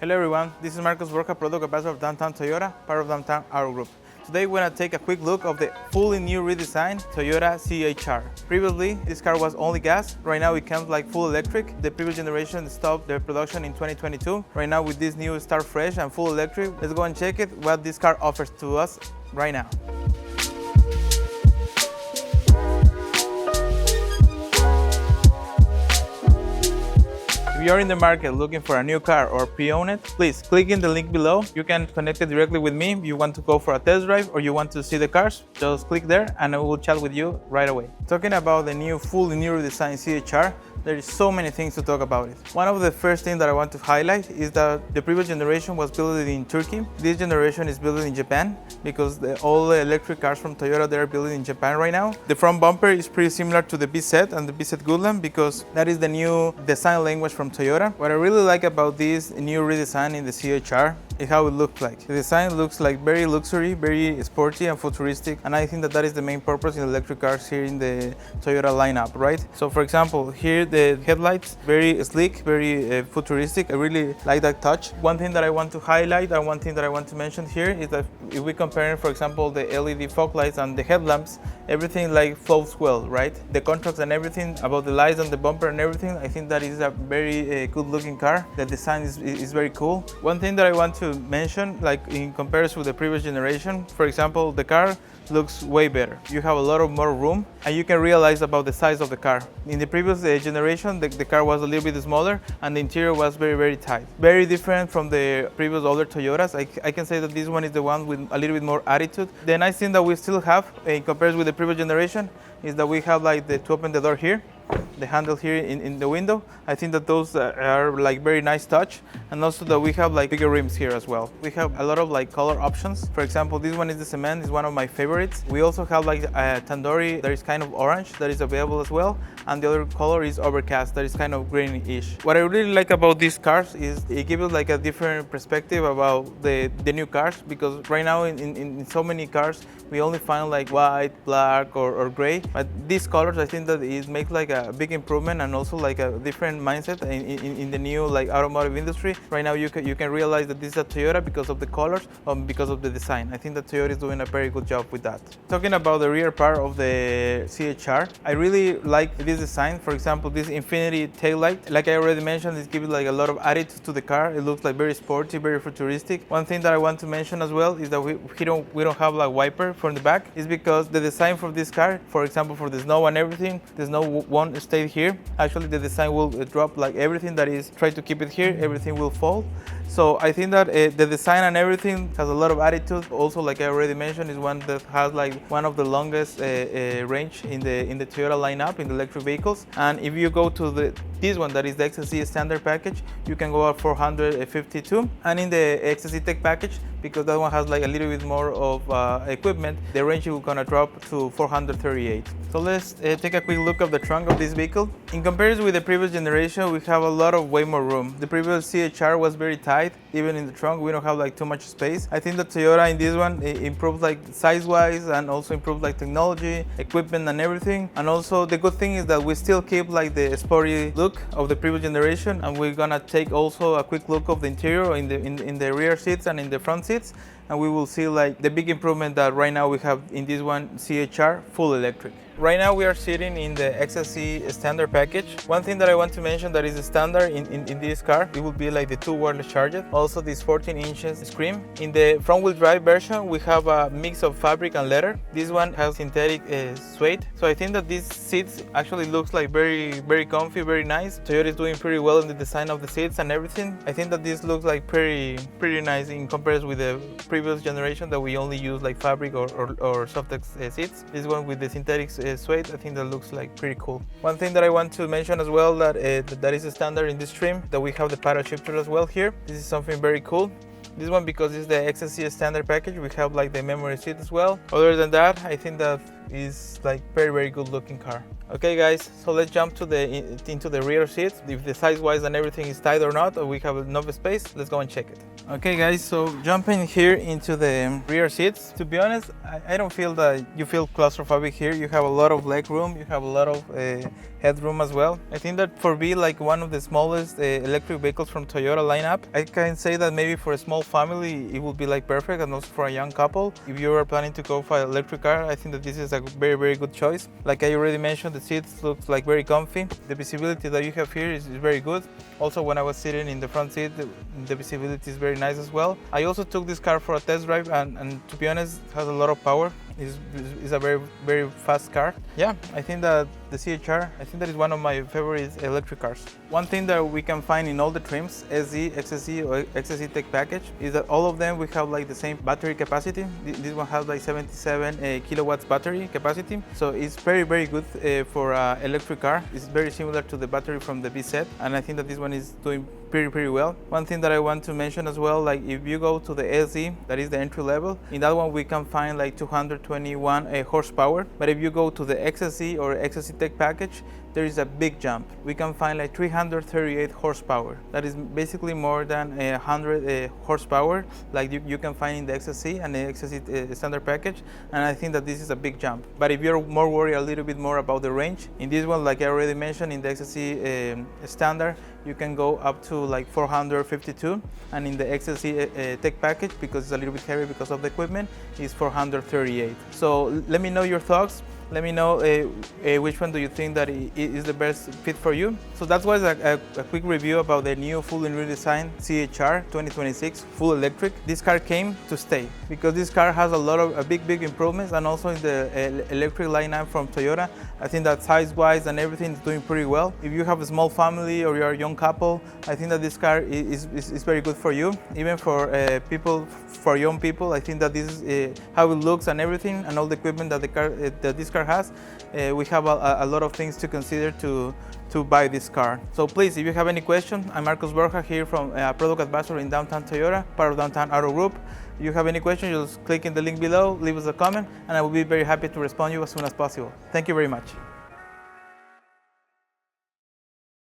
Hello everyone, this is Marcos Borja, Product Ambassador of Downtown Toyota, part of Downtown Auto Group. Today we're going to take a quick look of the fully new redesigned Toyota CHR. Previously, this car was only gas. Right now it comes like full electric. The previous generation stopped their production in 2022. Right now with this new Start Fresh and full electric, let's go and check it, what this car offers to us right now. If you're in the market looking for a new car or pre-own it, please click in the link below. You can connect it directly with me. If you want to go for a test drive or you want to see the cars, just click there and I will chat with you right away. Talking about the fully new redesigned CHR, there is so many things to talk about it. One of the first things that I want to highlight is that the previous generation was built in Turkey. This generation is built in Japan because all the electric cars from Toyota, they are built in Japan right now. The front bumper is pretty similar to the BZ and the BZ Goodland because that is the new design language from Toyota. What I really like about this new redesign in the CHR is how it looks like. The design looks like very luxury, very sporty and futuristic, and I think that is the main purpose in electric cars here in the Toyota lineup, right? So for example, here the headlights, very sleek, very futuristic. I really like that touch. One thing that I want to highlight and one thing that I want to mention here is that if we compare, for example, the LED fog lights and the headlamps, everything like flows well, right? The contrast and everything about the lights and the bumper and everything, I think that is a very good looking car. The design is very cool. One thing that I want to mention, like in comparison with the previous generation, for example, the car looks way better. You have a lot of more room and you can realize about the size of the car. In the previous generation, the car was a little bit smaller and the interior was very tight. Very different from the previous older Toyotas. I can say that this one is the one with a little bit more attitude. The nice thing that we still have in comparison with the previous generation is that we have like to open the door here, the handle here in the window. I think that those are like very nice touch, and also that we have like bigger rims here as well. We have a lot of like color options. For example, this one is the cement, is one of my favorites. We also have like a tandoori that is kind of orange that is available as well, and the other color is overcast that is kind of greenish. What I really like about these cars is it gives us like a different perspective about the new cars, because right now in so many cars we only find like white, black or gray, but these colors I think that it makes like a big improvement and also like a different mindset in the new like automotive industry. Right now you can realize that this is a Toyota because of the colors, because of the design. I think that Toyota is doing a very good job with that. Talking about the rear part of the CHR, I really like this design. For example, this infinity taillight, like I already mentioned, it gives like a lot of attitude to the car. It looks like very sporty, very futuristic. One thing that I want to mention as well is that we don't have like wiper from the back. It's because the design for this car, for example, for the snow and everything, the snow won't stay here. Actually, the design will drop like everything that is, try to keep it here, everything will fall. So I think that the design and everything has a lot of attitude. Also, like I already mentioned, is one that has like one of the longest range in the Toyota lineup in the electric vehicles. And if you go to this one, that is the XSE standard package, you can go up 452. And in the XSE Tech package, because that one has like a little bit more of equipment, the range is gonna drop to 438. So let's take a quick look of the trunk of this vehicle. In comparison with the previous generation, we have a lot of way more room. The previous CHR was very tight. Even in the trunk, we don't have like too much space. I think that Toyota in this one improved like size-wise and also improved like technology, equipment and everything. And also the good thing is that we still keep like the sporty look of the previous generation, and we're gonna take also a quick look of the interior in the rear seats and in the front seats, and we will see like the big improvement that right now we have in this one CHR full electric. Right now we are sitting in the XSE standard package. One thing that I want to mention that is the standard in this car, it will be like the 2 wireless charger. Also this 14 inches screen. In the front wheel drive version, we have a mix of fabric and leather. This one has synthetic suede. So I think that these seats actually looks like very comfy, very nice. Toyota is doing pretty well in the design of the seats and everything. I think that this looks like pretty nice in comparison with the previous generation that we only use like fabric or Softex seats. This one with the synthetic suede, I think that looks like pretty cool. One thing that I want to mention as well that is a standard in this trim, that we have the paddle shifter as well here. This is something very cool. This one, because it's the XSE standard package, we have like the memory seat as well. Other than that, I think that is like very good looking car. Okay guys, so let's jump to into the rear seats. If the size-wise and everything is tight or not, or we have enough space, let's go and check it. Okay guys, so jumping here into the rear seats, to be honest, I don't feel that you feel claustrophobic here. You have a lot of leg room, you have a lot of headroom as well. I think that for being like one of the smallest electric vehicles from Toyota lineup, I can say that maybe for a small family it would be like perfect, and also for a young couple. If you are planning to go for an electric car, I think that this is a very good choice. Like I already mentioned, the seats looks like very comfy. The visibility that you have here is very good. Also, when I was sitting in the front seat, the visibility is very nice as well. I also took this car for a test drive, and to be honest, it has a lot of power. It's a very fast car. Yeah, I think that the CHR, I think that is one of my favorite electric cars. One thing that we can find in all the trims, SE, XSE or XSE Tech package, is that all of them we have like the same battery capacity. This one has like 77 kilowatts battery capacity, so it's very good for an electric car. It's very similar to the battery from the VZ, and I think that this one is doing pretty well. One thing that I want to mention as well, like if you go to the SE, that is the entry level, in that one we can find like 221 horsepower, but if you go to the XSE or XSE Tech package, there is a big jump. We can find like 338 horsepower. That is basically more than 100 horsepower like you can find in the XSE and the XSE standard package, and I think that this is a big jump. But if you're more worried a little bit more about the range, in this one, like I already mentioned, in the XSE standard, you can go up to like 452, and in the XSE Tech package, because it's a little bit heavy because of the equipment, is 438. So let me know your thoughts. Let me know which one do you think that is the best fit for you. So that was a quick review about the new fully redesigned CHR 2026 full electric. This car came to stay because this car has a lot of big improvements, and also in the electric lineup from Toyota, I think that size-wise and everything is doing pretty well. If you have a small family or you're a young couple, I think that this car is very good for you. Even for for young people, I think that this is how it looks and everything, and all the equipment that this car has. We have a lot of things to consider to buy this car. So please, if you have any question, I'm Marcos Borja here from Product Advisor in Downtown Toyota, part of Downtown Auto Group. If you have any questions, just click in the link below, leave us a comment, and I will be very happy to respond to you as soon as possible. Thank you very much.